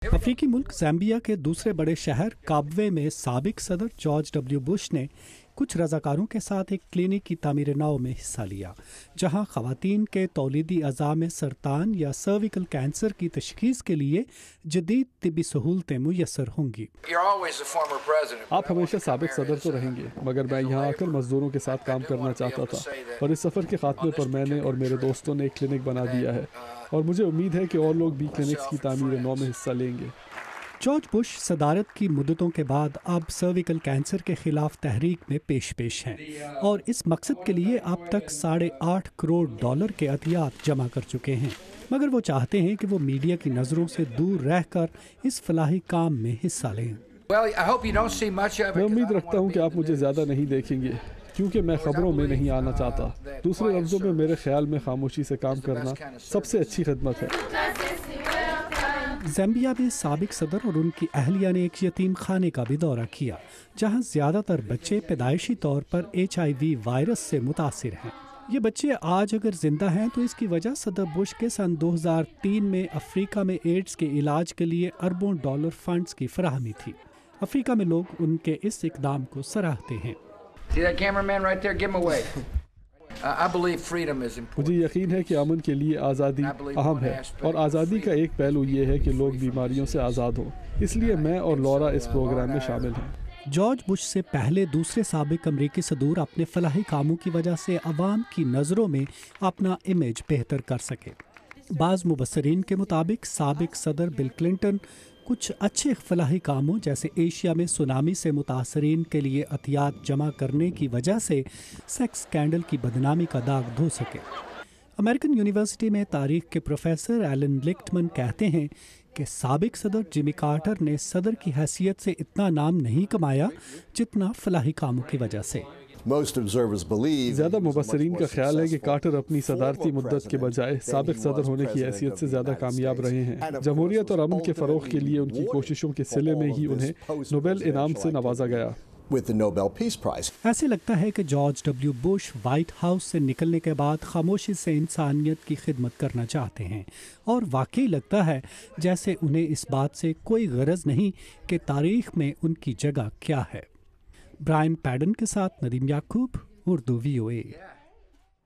अफ्रीकी मुल्क ज़ैम्बिया के दूसरे बड़े शहर काबवे में साबिक सदर जॉर्ज डब्ल्यू बुश ने कुछ रज़ाकारों के साथ एक क्लिनिक की तामीर नौ में हिस्सा लिया, जहां ख़वातीन के तौलीदी अज़ा में सरतान या सर्विकल कैंसर की तशख़ीस के लिए जदीद तिब्बी सहूलतें मुयस्सर होंगी। आप हमेशा साबिक सदर तो रहेंगे, मगर मैं यहाँ आकर मजदूरों के साथ काम करना चाहता था, और इस सफ़र के खात्मे पर मैंने और मेरे दोस्तों ने एक क्लिनिक बना दिया है, और मुझे उम्मीद है कि और लोग भी क्लिनिक्स की तामीर नौ में हिस्सा लेंगे। जॉर्ज बुश सदारत की मुद्दतों के बाद अब सर्विकल कैंसर के खिलाफ तहरीक में पेश हैं और इस मकसद के लिए अब तक $8.5 करोड़ के अतियात जमा कर चुके हैं, मगर वो चाहते हैं कि वो मीडिया की नज़रों से दूर रहकर इस फलाही काम में हिस्सा लें। मैं उम्मीद रखता हूँ कि आप मुझे ज़्यादा नहीं देखेंगे, क्योंकि मैं खबरों में नहीं आना चाहता। दूसरे लफ्ज़ों में मेरे ख्याल में खामोशी से काम करना सबसे अच्छी खिदमत है। ज़ैम्बिया में साबिक सदर और उनकी अहलिया ने एक यतीम खाने का भी दौरा किया, जहां ज़्यादातर बच्चे पैदाइशी तौर पर HIV वायरस से मुतासिर हैं। ये बच्चे आज अगर जिंदा हैं तो इसकी वजह सदर बुश के सन 2003 में अफ्रीका में एड्स के इलाज के लिए अरबों डॉलर फंड्स की फराहमी थी। अफ्रीका में लोग उनके इस इकदाम को सराहते हैं। मुझे यकीन है कि अमन के लिए आज़ादी अहम है, और आज़ादी का एक पहलू ये है कि लोग बीमारियों से आज़ाद हों, इसलिए मैं और लॉरा इस प्रोग्राम में शामिल हैं। जॉर्ज बुश से पहले दूसरे साबिक अमरीकी सदूर अपने फलाही कामों की वजह से अवाम की नज़रों में अपना इमेज बेहतर कर सके। बाज़ मुबस्सरीन के मुताबिक साबिक सदर बिल क्लिंटन कुछ अच्छे फलाही कामों जैसे एशिया में सुनामी से मुतासरीन के लिए अतियात जमा करने की वजह से सेक्स स्कैंडल की बदनामी का दाग धो सके। अमेरिकन यूनिवर्सिटी में तारीख के प्रोफेसर एलन लिक्टमन कहते हैं कि साबिक सदर जिमी कार्टर ने सदर की हैसियत से इतना नाम नहीं कमाया जितना फलाही कामों की वजह से। ज़्यादा मुबस्सरीन का ख्याल है कि कार्टर अपनी सदारती मुद्दत के बजाय साबिक सदर होने की हैसियत से ज़्यादा कामयाब रहे हैं। जमहूरियत और अमन के फ़रोग़ के लिए उनकी कोशिशों के सिले में ही उन्हें नोबेल इनाम से नवाजा गया। ऐसे लगता है कि George W Bush white house से निकलने के बाद खामोशी से इंसानियत की खिदमत करना चाहते हैं, और वाकई लगता है जैसे उन्हें इस बात से कोई गरज नहीं कि तारीख में उनकी जगह क्या है। ब्रायन पैडन के साथ नदीम याकूब, उर्दू VOA।